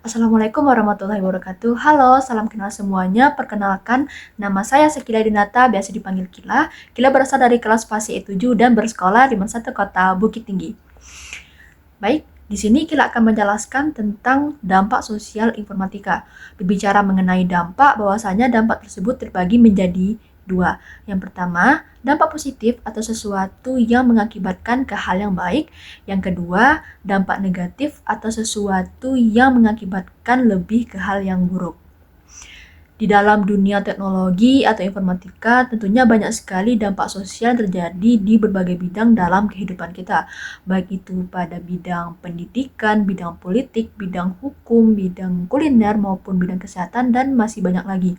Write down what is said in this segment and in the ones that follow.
Assalamualaikum warahmatullahi wabarakatuh. Halo, salam kenal semuanya. Perkenalkan, nama saya Sekila Dinata, biasa dipanggil Kila. Kila berasal dari kelas PASI E7 dan bersekolah di satu kota Bukit Tinggi. Baik, di sini Kila akan menjelaskan tentang dampak sosial informatika. Berbicara mengenai dampak, bahwasanya dampak tersebut terbagi menjadi dua. Yang pertama, dampak positif atau sesuatu yang mengakibatkan ke hal yang baik. Yang kedua, dampak negatif atau sesuatu yang mengakibatkan lebih ke hal yang buruk. Di dalam dunia teknologi atau informatika, tentunya banyak sekali dampak sosial yang terjadi di berbagai bidang dalam kehidupan kita. Baik itu pada bidang pendidikan, bidang politik, bidang hukum, bidang kuliner, maupun bidang kesehatan, dan masih banyak lagi.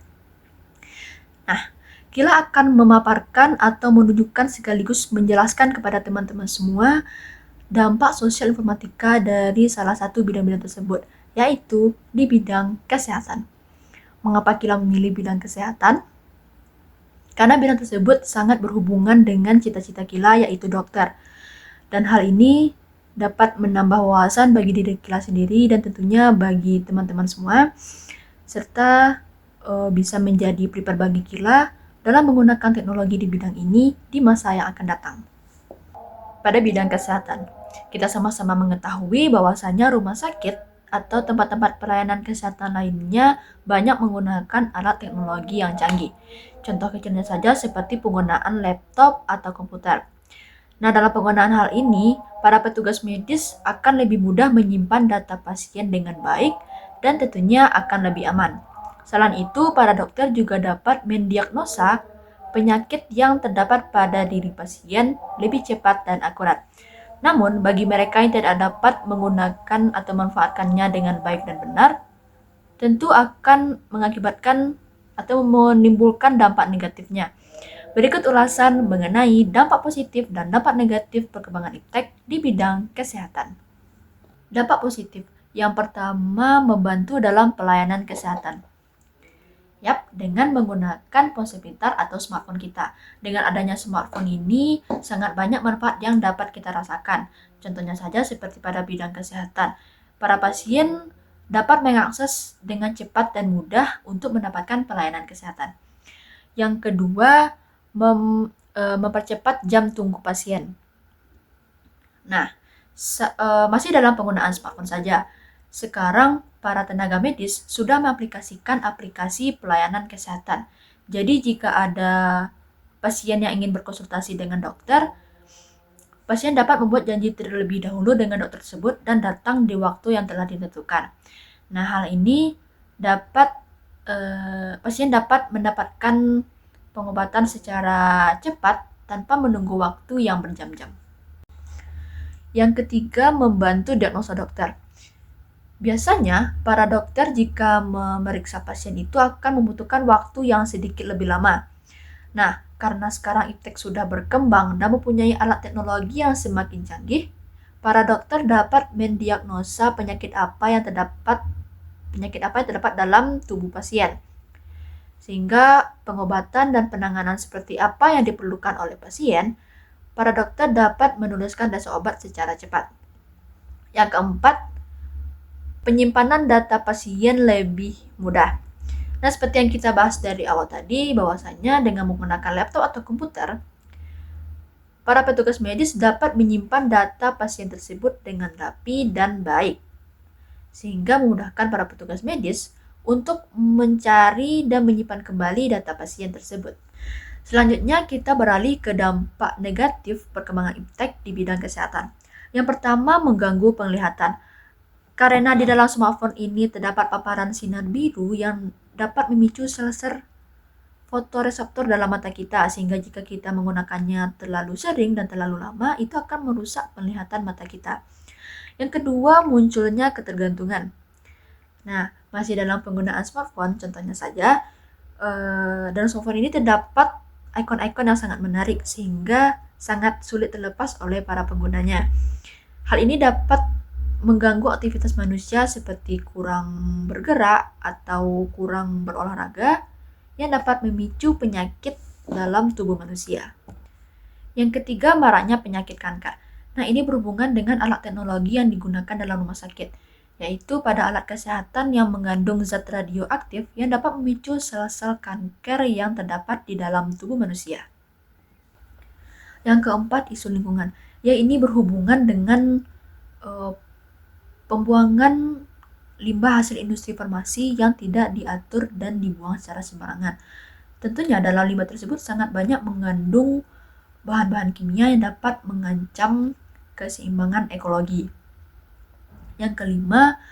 Nah, Kila akan memaparkan atau menunjukkan sekaligus menjelaskan kepada teman-teman semua dampak sosial informatika dari salah satu bidang-bidang tersebut, yaitu di bidang kesehatan. Mengapa Kila memilih bidang kesehatan? Karena bidang tersebut sangat berhubungan dengan cita-cita Kila, yaitu dokter. Dan hal ini dapat menambah wawasan bagi diri Kila sendiri dan tentunya bagi teman-teman semua, serta bisa menjadi prepare bagi Kila dalam menggunakan teknologi di bidang ini di masa yang akan datang. Pada bidang kesehatan, kita sama-sama mengetahui bahwasanya rumah sakit atau tempat-tempat pelayanan kesehatan lainnya banyak menggunakan alat teknologi yang canggih. Contoh kecilnya saja seperti penggunaan laptop atau komputer. Nah, dalam penggunaan hal ini, para petugas medis akan lebih mudah menyimpan data pasien dengan baik dan tentunya akan lebih aman. Selain itu, para dokter juga dapat mendiagnosa penyakit yang terdapat pada diri pasien lebih cepat dan akurat. Namun, bagi mereka yang tidak dapat menggunakan atau memanfaatkannya dengan baik dan benar, tentu akan mengakibatkan atau menimbulkan dampak negatifnya. Berikut ulasan mengenai dampak positif dan dampak negatif perkembangan iptek di bidang kesehatan. Dampak positif. Yang pertama, membantu dalam pelayanan kesehatan. Yap, dengan menggunakan ponsel pintar atau smartphone kita. Dengan adanya smartphone ini, sangat banyak manfaat yang dapat kita rasakan. Contohnya saja seperti pada bidang kesehatan. Para pasien dapat mengakses dengan cepat dan mudah untuk mendapatkan pelayanan kesehatan. Yang kedua, mempercepat jam tunggu pasien. Nah, masih dalam penggunaan smartphone saja. Sekarang, para tenaga medis sudah mengaplikasikan aplikasi pelayanan kesehatan. Jadi, jika ada pasien yang ingin berkonsultasi dengan dokter, pasien dapat membuat janji terlebih dahulu dengan dokter tersebut dan datang di waktu yang telah ditentukan. Nah, hal ini pasien dapat mendapatkan pengobatan secara cepat tanpa menunggu waktu yang berjam-jam. Yang ketiga, membantu diagnosa dokter. Biasanya, para dokter jika memeriksa pasien itu akan membutuhkan waktu yang sedikit lebih lama. Nah, karena sekarang iptek sudah berkembang dan mempunyai alat teknologi yang semakin canggih, para dokter dapat mendiagnosa penyakit apa yang terdapat dalam tubuh pasien. Sehingga pengobatan dan penanganan seperti apa yang diperlukan oleh pasien, para dokter dapat menuliskan daftar obat secara cepat. Yang keempat, penyimpanan data pasien lebih mudah. Nah, seperti yang kita bahas dari awal tadi, bahwasanya dengan menggunakan laptop atau komputer, para petugas medis dapat menyimpan data pasien tersebut dengan rapi dan baik, sehingga memudahkan para petugas medis untuk mencari dan menyimpan kembali data pasien tersebut. Selanjutnya, kita beralih ke dampak negatif perkembangan iptek di bidang kesehatan. Yang pertama, mengganggu penglihatan. Karena di dalam smartphone ini terdapat paparan sinar biru yang dapat memicu sel-sel fotoreseptor dalam mata kita, sehingga jika kita menggunakannya terlalu sering dan terlalu lama, itu akan merusak penglihatan mata kita. Yang kedua, munculnya ketergantungan. Nah, masih dalam penggunaan smartphone, contohnya saja, dalam smartphone ini terdapat ikon-ikon yang sangat menarik, sehingga sangat sulit terlepas oleh para penggunanya. Hal ini dapat mengganggu aktivitas manusia seperti kurang bergerak atau kurang berolahraga yang dapat memicu penyakit dalam tubuh manusia. Yang ketiga, maraknya penyakit kanker. Nah, ini berhubungan dengan alat teknologi yang digunakan dalam rumah sakit. yaitu pada alat kesehatan yang mengandung zat radioaktif yang dapat memicu sel-sel kanker yang terdapat di dalam tubuh manusia. Yang keempat, isu lingkungan. Ya, ini berhubungan dengan pembuangan limbah hasil industri farmasi yang tidak diatur dan dibuang secara sembarangan. Tentunya dalam limbah tersebut sangat banyak mengandung bahan-bahan kimia yang dapat mengancam keseimbangan ekologi. Yang kelima,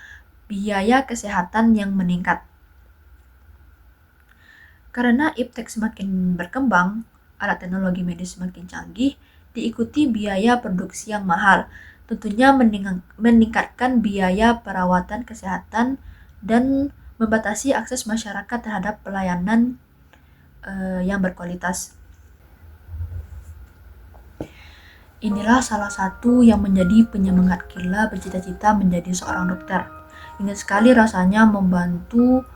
biaya kesehatan yang meningkat. Karena iptek semakin berkembang, alat teknologi medis semakin canggih, diikuti biaya produksi yang mahal. Tentunya meningkatkan biaya perawatan kesehatan dan membatasi akses masyarakat terhadap pelayanan yang berkualitas. Inilah salah satu yang menjadi penyemangat Kila bercita-cita menjadi seorang dokter. Ingin sekali rasanya membantu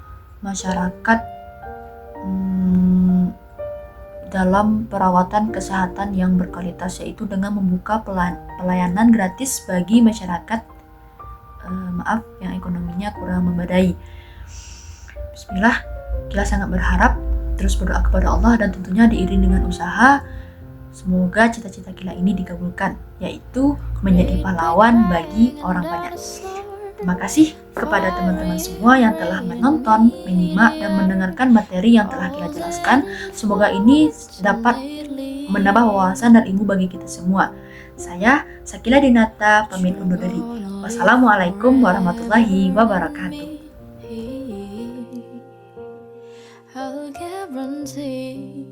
masyarakat dalam perawatan kesehatan yang berkualitas, yaitu dengan membuka pelayanan gratis bagi masyarakat yang ekonominya kurang memadai. Bismillah, Kila sangat berharap, terus berdoa kepada Allah dan tentunya diiring dengan usaha. Semoga cita-cita Kila ini dikabulkan, yaitu menjadi pahlawan bagi orang banyak. Terima kasih kepada teman-teman semua yang telah menonton, menyimak, dan mendengarkan materi yang telah Kila jelaskan. Semoga ini dapat menambah wawasan dan ilmu bagi kita semua. Saya, Sakila Dinata, pamit undur diri. Wassalamualaikum warahmatullahi wabarakatuh. I'll guarantee